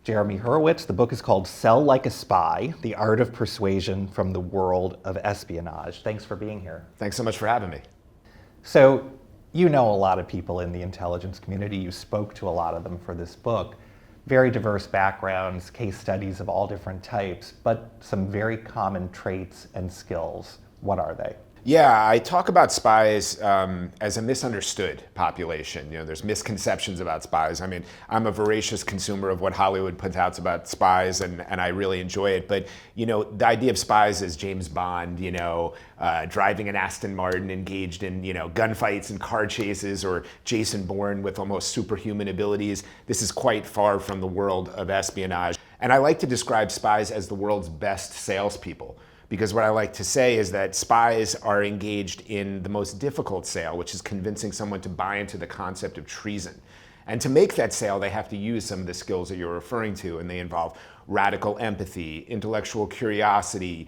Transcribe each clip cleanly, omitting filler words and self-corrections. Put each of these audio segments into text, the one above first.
Jeremy Hurewitz. The book is called Sell Like a Spy, The Art of Persuasion from the World of Espionage. Thanks for being here. Thanks so much for having me. So, you know a lot of people in the intelligence community. You spoke to a lot of them for this book. Very diverse backgrounds, case studies of all different types, but some very common traits and skills. What are they? Yeah, I talk about spies as a misunderstood population. You know, there's misconceptions about spies. I mean, I'm a voracious consumer of what Hollywood puts out about spies, and I really enjoy it. But, you know, the idea of spies is James Bond, driving an Aston Martin, engaged in, gunfights and car chases, or Jason Bourne with almost superhuman abilities. This is quite far from the world of espionage. And I like to describe spies as the world's best salespeople. Because what I like to say is that spies are engaged in the most difficult sale, which is convincing someone to buy into the concept of treason. And to make that sale, they have to use some of the skills that you're referring to, and they involve radical empathy, intellectual curiosity,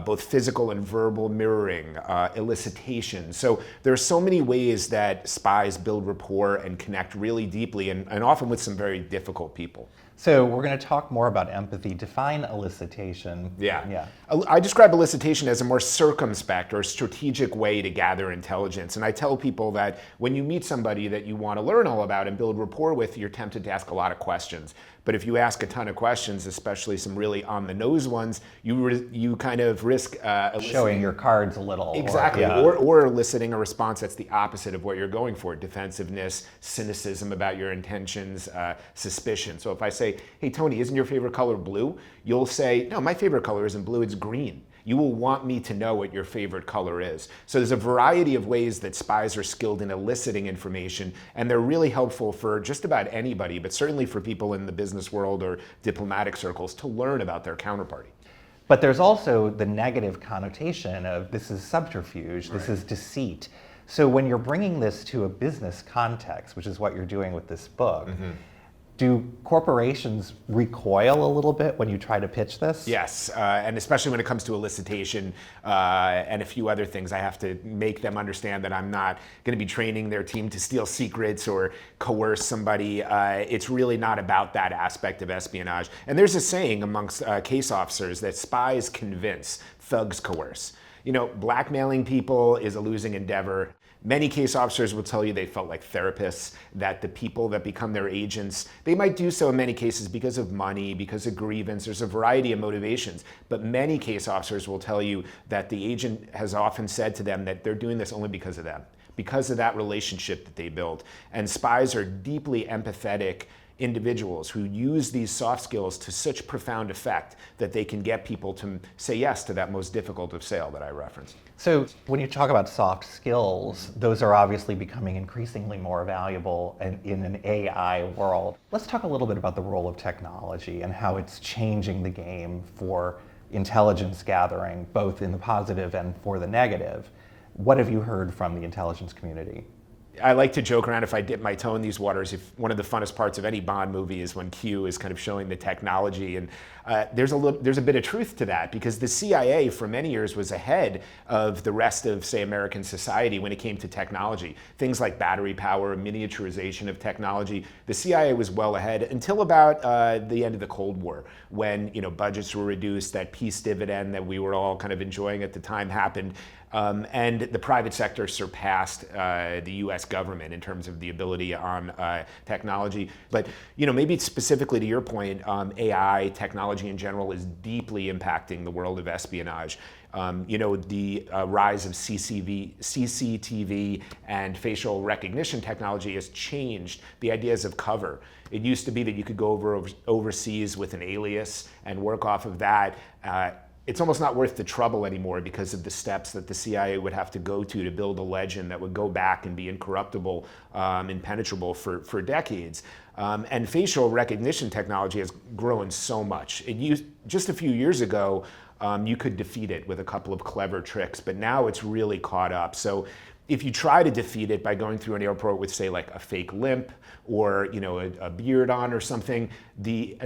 both physical and verbal mirroring, elicitation. So there are so many ways that spies build rapport and connect really deeply, and often with some very difficult people. So we're going to talk more about empathy. Define elicitation. Yeah. I describe elicitation as a more circumspect or strategic way to gather intelligence. And I tell people that when you meet somebody that you want to learn all about and build rapport with, you're tempted to ask a lot of questions. But if you ask a ton of questions, especially some really on-the-nose ones, you kind of risk showing your cards a little. Exactly, or eliciting a response that's the opposite of what you're going for. Defensiveness, cynicism about your intentions, suspicion. So if I say, hey, Tony, isn't your favorite color blue? You'll say, no, my favorite color isn't blue, it's green. You will want me to know what your favorite color is. So there's a variety of ways that spies are skilled in eliciting information, and they're really helpful for just about anybody, but certainly for people in the business world or diplomatic circles to learn about their counterparty. But there's also the negative connotation of this is subterfuge, Right. This is deceit. So when you're bringing this to a business context, which is what you're doing with this book, do corporations recoil a little bit when you try to pitch this? Yes, and especially when it comes to elicitation and a few other things, I have to make them understand that I'm not going to be training their team to steal secrets or coerce somebody. It's really not about that aspect of espionage. And there's a saying amongst case officers that spies convince, thugs coerce. You know, blackmailing people is a losing endeavor. Many case officers will tell you they felt like therapists, that the people that become their agents, they might do so in many cases because of money, because of grievance. There's a variety of motivations. But many case officers will tell you that the agent has often said to them that they're doing this only because of them, because of that relationship that they build. And spies are deeply empathetic individuals who use these soft skills to such profound effect that they can get people to say yes to that most difficult of sale that I referenced. So when you talk about soft skills, those are obviously becoming increasingly more valuable in an AI world. Let's talk a little bit about the role of technology and how it's changing the game for intelligence gathering, both in the positive and for the negative. What have you heard from the intelligence community? I like to joke around, if I dip my toe in these waters, if one of the funnest parts of any Bond movie is when Q is kind of showing the technology, and there's a bit of truth to that, because the CIA for many years was ahead of the rest of, say, American society when it came to technology. Things like battery power, miniaturization of technology. The CIA was well ahead until about the end of the Cold War, when budgets were reduced, that peace dividend that we were all kind of enjoying at the time happened. And the private sector surpassed the US government in terms of the ability on technology. But maybe specifically to your point, AI, technology in general, is deeply impacting the world of espionage. The rise of CCTV and facial recognition technology has changed the ideas of cover. It used to be that you could go overseas with an alias and work off of that. It's almost not worth the trouble anymore because of the steps that the CIA would have to go to build a legend that would go back and be incorruptible, impenetrable for decades. And facial recognition technology has grown so much. Just a few years ago, you could defeat it with a couple of clever tricks, but now it's really caught up. So if you try to defeat it by going through an airport with, say, like a fake limp or a beard on or something, the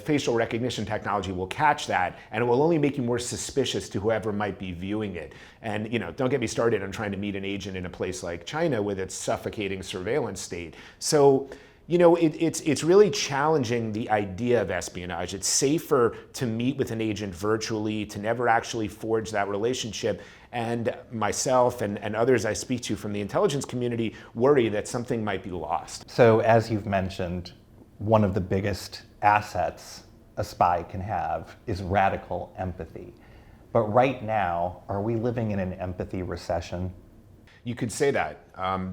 facial recognition technology will catch that, and it will only make you more suspicious to whoever might be viewing it. And don't get me started on trying to meet an agent in a place like China with its suffocating surveillance state. So It's really challenging the idea of espionage. It's safer to meet with an agent virtually, to never actually forge that relationship. And myself and others I speak to from the intelligence community worry that something might be lost. So as you've mentioned, one of the biggest assets a spy can have is radical empathy. But right now, are we living in an empathy recession? You could say that.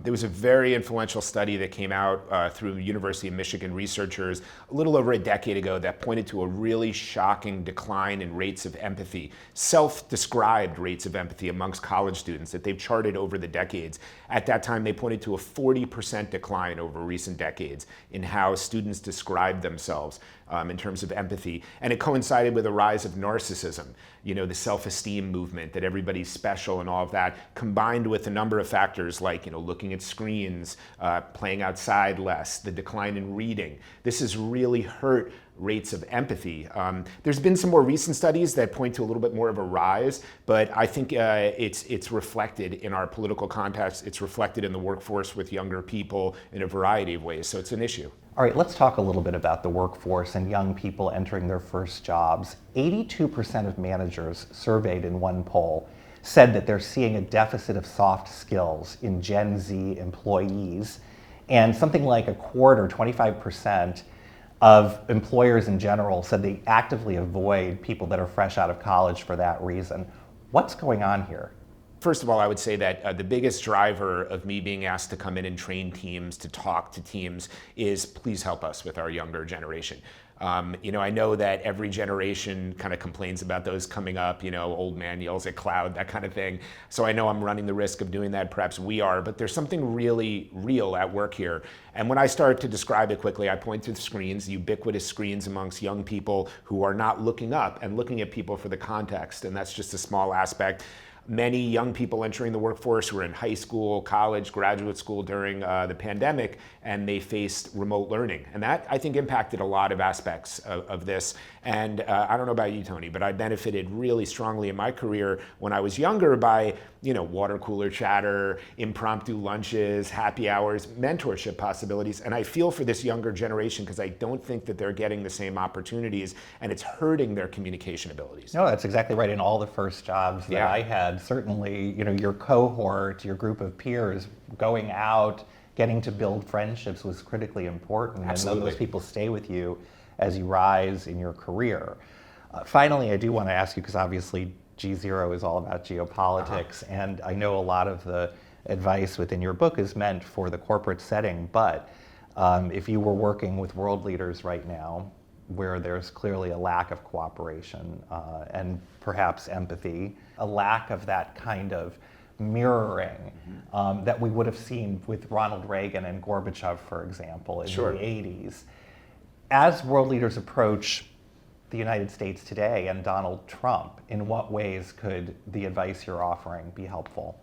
There was a very influential study that came out through University of Michigan researchers a little over a decade ago that pointed to a really shocking decline in rates of empathy, self-described rates of empathy amongst college students that they've charted over the decades. At that time, they pointed to a 40% decline over recent decades in how students describe themselves in terms of empathy. And it coincided with a rise of narcissism, the self-esteem movement, that everybody's special and all of that, combined with a number of factors like looking at screens, playing outside less, the decline in reading. This has really hurt rates of empathy. There's been some more recent studies that point to a little bit more of a rise, but I think it's reflected in our political context. It's reflected in the workforce with younger people in a variety of ways, so it's an issue. All right, let's talk a little bit about the workforce and young people entering their first jobs. 82% of managers surveyed in one poll said that they're seeing a deficit of soft skills in Gen Z employees, and something like a quarter, 25%, of employers in general said they actively avoid people that are fresh out of college for that reason. What's going on here? First of all, I would say that the biggest driver of me being asked to come in and train teams, to talk to teams, is please help us with our younger generation. I know that every generation kind of complains about those coming up, old man yells at cloud, that kind of thing. So I know I'm running the risk of doing that, perhaps we are, but there's something really real at work here. And when I start to describe it quickly, I point to the screens, ubiquitous screens amongst young people who are not looking up and looking at people for the context, and that's just a small aspect. Many young people entering the workforce who were in high school, college, graduate school during the pandemic, and they faced remote learning. And that, I think, impacted a lot of aspects of this. And I don't know about you, Tony, but I benefited really strongly in my career when I was younger by, water cooler chatter, impromptu lunches, happy hours, mentorship possibilities. And I feel for this younger generation because I don't think that they're getting the same opportunities, and it's hurting their communication abilities. No, that's exactly right. In all the first jobs that I had, certainly, your cohort, your group of peers, going out, getting to build friendships was critically important. Absolutely. And those people stay with you as you rise in your career. Finally, I do want to ask you, because obviously GZERO is all about geopolitics, and I know a lot of the advice within your book is meant for the corporate setting, but if you were working with world leaders right now, where there's clearly a lack of cooperation and perhaps empathy, a lack of that kind of mirroring that we would have seen with Ronald Reagan and Gorbachev, for example, in the 80s. As world leaders approach the United States today and Donald Trump, in what ways could the advice you're offering be helpful?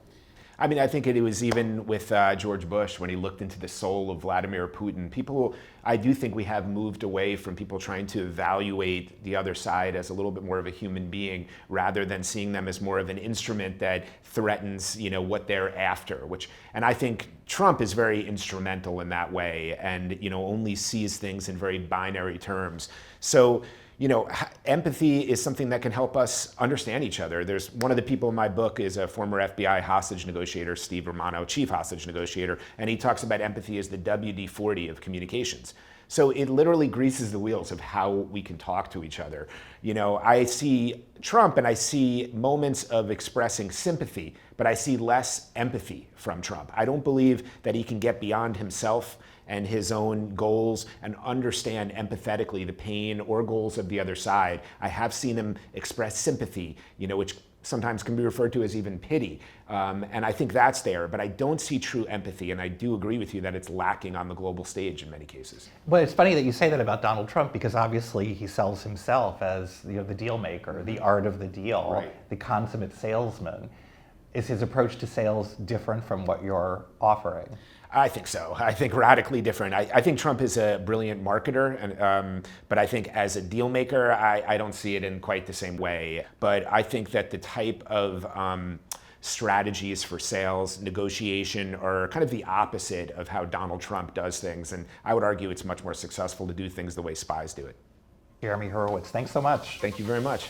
I mean, I think it was even with George Bush when he looked into the soul of Vladimir Putin. I do think we have moved away from people trying to evaluate the other side as a little bit more of a human being rather than seeing them as more of an instrument that threatens, what they're after. And I think Trump is very instrumental in that way and, only sees things in very binary terms. So, empathy is something that can help us understand each other. There's one of the people in my book is a former FBI hostage negotiator, Steve Romano, chief hostage negotiator, and he talks about empathy as the WD-40 of communications. So it literally greases the wheels of how we can talk to each other. I see Trump and I see moments of expressing sympathy, but I see less empathy from Trump. I don't believe that he can get beyond himself and his own goals and understand empathetically the pain or goals of the other side. I have seen him express sympathy, which sometimes can be referred to as even pity. And I think that's there, but I don't see true empathy, and I do agree with you that it's lacking on the global stage in many cases. But it's funny that you say that about Donald Trump, because obviously he sells himself as the deal maker, the art of the deal, the consummate salesman. Is his approach to sales different from what you're offering? I think so. I think radically different. I think Trump is a brilliant marketer, but I think as a deal maker, I don't see it in quite the same way. But I think that the type of strategies for sales, negotiation, are kind of the opposite of how Donald Trump does things. And I would argue it's much more successful to do things the way Spies do it. Jeremy Hurewitz, thanks so much. Thank you very much.